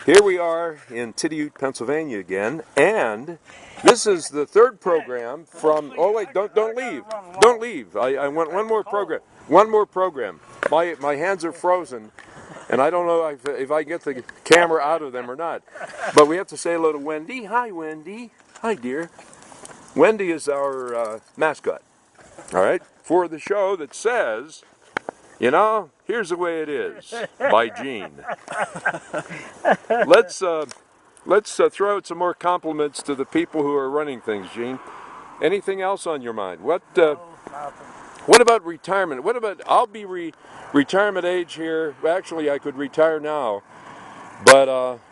Here we are in Tidioute, Pennsylvania again, and this is the third program from. Oh wait, don't leave, don't leave. I want one more program. One more program. My hands are frozen, and I don't know if I get the camera out of them or not. But we have to say hello to Wendy. Hi, Wendy. Hi, dear. Wendy is our mascot. All right, for the show that says, you know, here's the way it is by Gene. Let's throw out some more compliments to the people who are running things, Gene. Anything else on your mind? What about retirement? What about I'll be retirement age here. Actually, I could retire now, but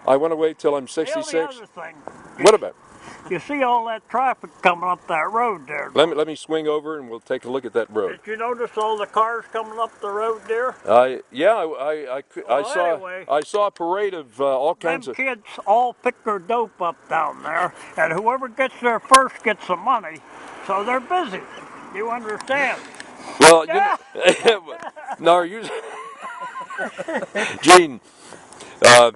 I want to wait till I'm 66. The other thing, What about? you see all that traffic coming up that road there. Let me swing over and we'll take a look at that road. Did you notice all the cars coming up the road there? Yeah, Anyway, I saw a parade of all kinds them of. kids all pick their dope up down there, and whoever gets there first gets some money. So they're busy. You understand? Well, you know, no, are you, Gene? How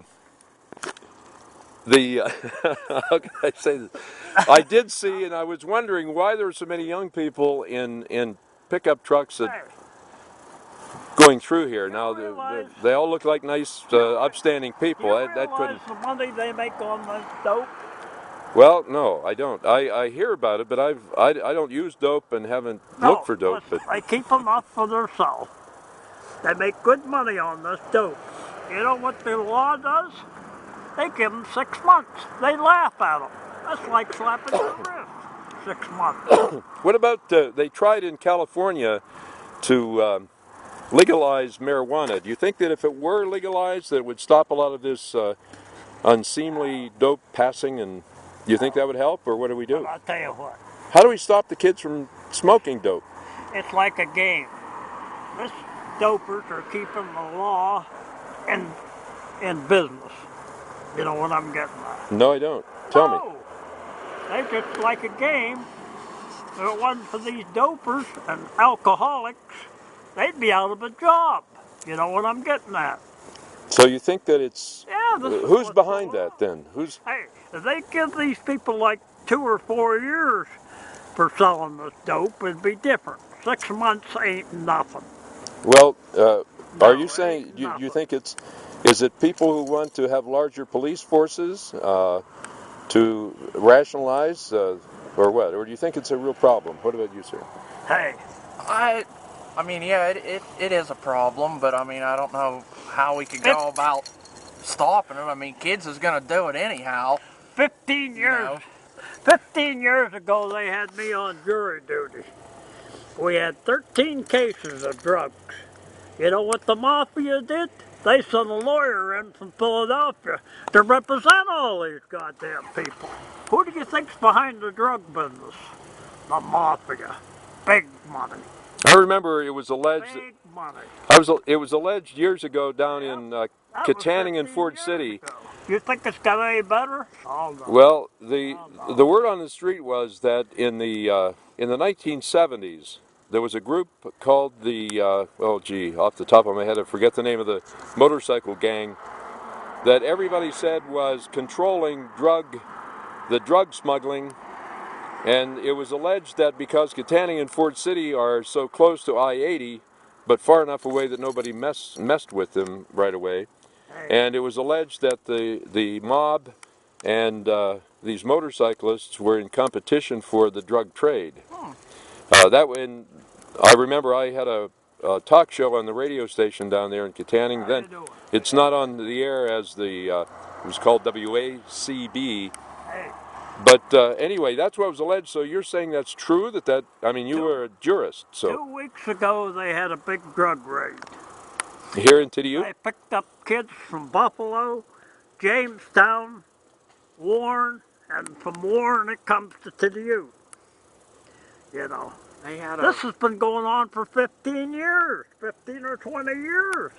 can I say this? I did see, and I was wondering why there were so many young people in pickup trucks going through here. Now they all look like nice, upstanding people. Do you That couldn't. realize the money they make on this dope? Well, no, I don't. I hear about it, but I don't use dope and haven't looked for dope. Listen, But they keep enough for themselves. They make good money on this dope. You know what the law does? They give them 6 months. They laugh at them. That's like slapping the wrist. 6 months. what about they tried in California to legalize marijuana? Do you think that if it were legalized, that it would stop a lot of this unseemly dope passing? And do you think that would help, or what do we do? But I'll tell you what. How do we stop the kids from smoking dope? It's like a game. This dopers are keeping the law in business. You know what I'm getting at? No, I don't. Tell me. They're just like a game. If it wasn't for these dopers and alcoholics, they'd be out of a job. You know what I'm getting at? So you think that it's... Yeah, who's behind that then? Who's... Hey, if they give these people like 2 or 4 years for selling this dope, it'd be different. 6 months ain't nothing. Well, are you it saying ain't you nothing. think it's... Is it people who want to have larger police forces to rationalize, or what? Or do you think it's a real problem? What about you, sir? Hey, I mean, yeah, it is a problem, but I mean, I don't know how we could go about stopping it. I mean, kids is going to do it anyhow. 15 years. You know? 15 years ago, they had me on jury duty. We had 13 cases of drugs. You know what the mafia did? They sent a lawyer in from Philadelphia to represent all these goddamn people. Who do you think's behind the drug business? The mafia. Big money. I remember it was alleged... Big money. It was alleged years ago down in Katanning and Ford City. You think it's got any better? Oh, no. Well, the word on the street was that in the 1970s there was a group called the oh gee, off the top of my head I forget the name of the motorcycle gang that everybody said was controlling the drug smuggling, and it was alleged that because Katanning and Ford City are so close to I-80 but far enough away that nobody messed with them right away, and it was alleged that the mob and these motorcyclists were in competition for the drug trade. And I remember I had a talk show on the radio station down there in Katanning. Then it's not on the air as it was called WACB. But anyway, that's what was alleged. So you're saying that's true? I mean, you were a jurist, so 2 weeks ago, they had a big drug raid. here in Tidioute? They picked up kids from Buffalo, Jamestown, Warren, and from Warren it comes to Tidioute. You know, this has been going on for 15 years, 15 or 20 years.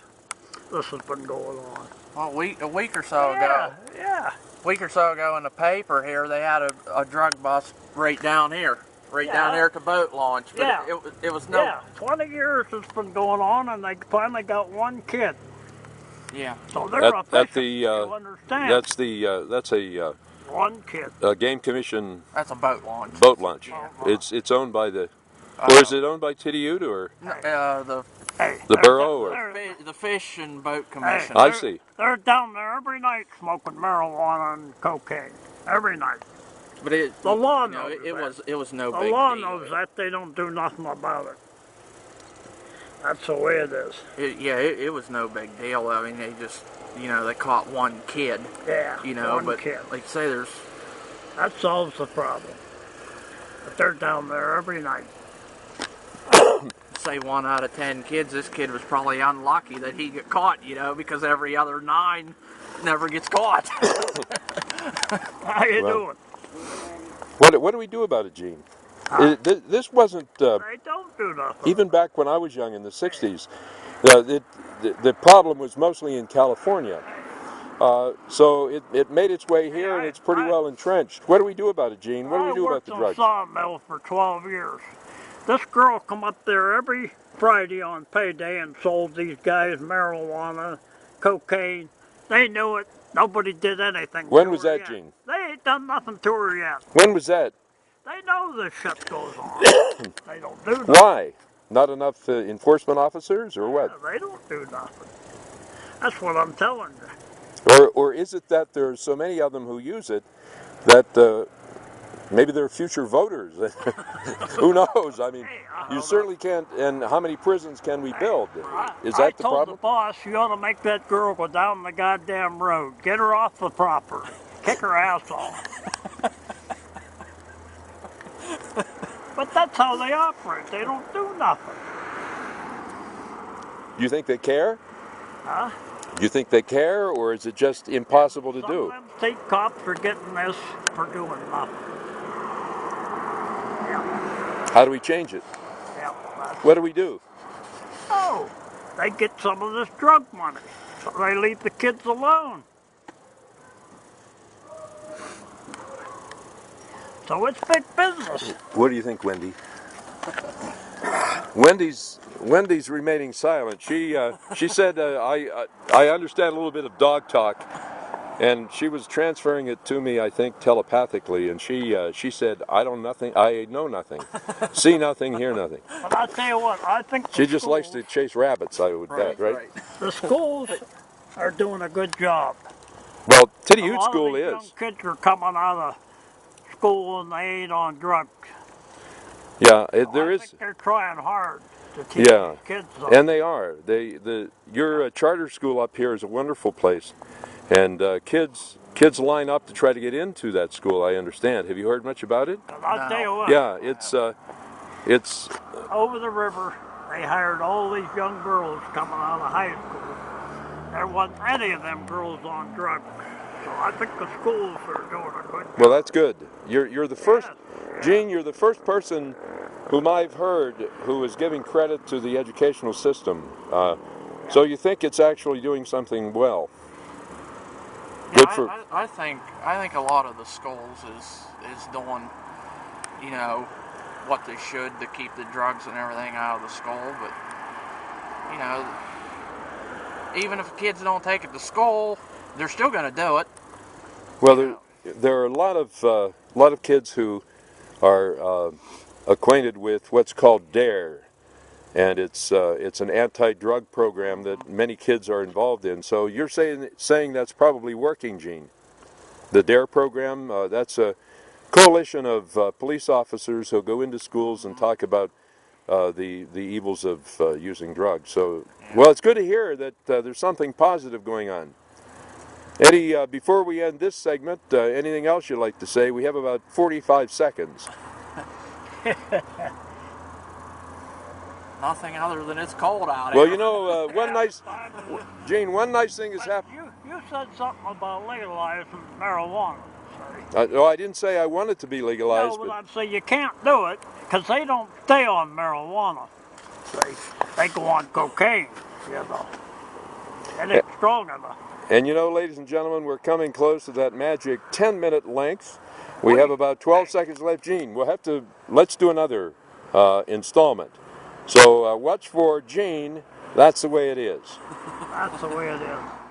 This has been going on. Well, a week or so ago. Yeah. A week or so ago in the paper here, they had a drug bust right down here. Down there at the boat launch. But it was no... Yeah, 20 years it's been going on, and they finally got one kid. Yeah. So they're At efficient, the you understand? that's a One kid. game commission That's a boat launch. boat launch. Yeah. It's owned by the, or is it owned by Tidioute or Hey, the borough? Or? The Fish and Boat Hey, Commission. I see. they're down there every night smoking marijuana and cocaine. Every night. But it, The law you know, knows it was no The big law deal. knows that. They don't do nothing about it. That's the way it is. It was no big deal. I mean, they just, you know, they caught one kid. Yeah, You know, one but kid. like you say, there's That solves the problem. But they're down there every night. say 1 out of 10 kids. This kid was probably unlucky that he got caught. You know, because every other 9 never gets caught. How you doing? What do we do about it, Gene? This wasn't They don't do nothing. even back when I was young in the '60s. The problem was mostly in California. So it made its way here, and it's pretty well entrenched. What do we do about it, Gene? What do we do about the I drugs? worked on a sawmill for 12 years. This girl come up there every Friday on payday and sold these guys marijuana, cocaine. They knew it. Nobody did anything. When to was her that, yet. Gene? They ain't done nothing to her yet. When was that? They know this shit goes on. They don't do nothing. Why? Not enough enforcement officers, or what? They don't do nothing. That's what I'm telling you. Or is it that there are so many of them who use it that maybe they're future voters? Who knows? I mean, you certainly can't. And how many prisons can we build? Is that the I told problem? the boss, you ought to make that girl go down the goddamn road. Get her off the property. Kick her ass off. But that's how they operate. They don't do nothing. Do you think they care? Huh? Do you think they care, or is it just impossible to Some do? of them state cops are getting this for doing nothing. Yeah, How do we change it? yeah. What do we do? Oh, they get some of this drug money. So they leave the kids alone. So it's big business. What do you think, Wendy? Wendy's remaining silent. She said I understand a little bit of dog talk, and she was transferring it to me, I think, telepathically. And she said I know nothing, see nothing, hear nothing. But I tell you what, I think She just likes to chase rabbits, I would bet, right? the schools are doing a good job. Well, A Tidioute lot School of these is. young kids are coming out of school and they ain't on drugs. Yeah, So there I is. think they're trying hard to teach Yeah, these kids and they are. Your charter school up here is a wonderful place, and kids line up to try to get into that school. I understand. Have you heard much about it? I'll tell you what, Yeah, it's over the river, they hired all these young girls coming out of high school. There wasn't any of them girls on drugs. So I think the schools are doing a good job. well. That's good. You're the first, Gene. You're the first person whom I've heard who is giving credit to the educational system. So you think it's actually doing something well? Good for. I think a lot of the schools is doing, you know, what they should to keep the drugs and everything out of the school. But you know, even if kids don't take it to school, they're still going to do it. Well, there are a lot of kids who are acquainted with what's called DARE, and it's an anti-drug program that many kids are involved in. So you're saying that's probably working, Gene. The DARE program, that's a coalition of police officers who go into schools and talk about the evils of using drugs. So, well, it's good to hear that there's something positive going on. Eddie, before we end this segment, anything else you'd like to say? We have about 45 seconds. Nothing other than it's cold out Well, here. you know, Gene, one nice thing has happened. You said something about legalizing marijuana. I didn't say I want it to be legalized. No, but I'd say you can't do it because they don't stay on marijuana. They go on cocaine, you know. And it's strong enough. And you know, ladies and gentlemen, we're coming close to that magic 10-minute length. We have about 12 seconds left. Gene, let's do another installment. So watch for Gene. That's the way it is. That's the way it is.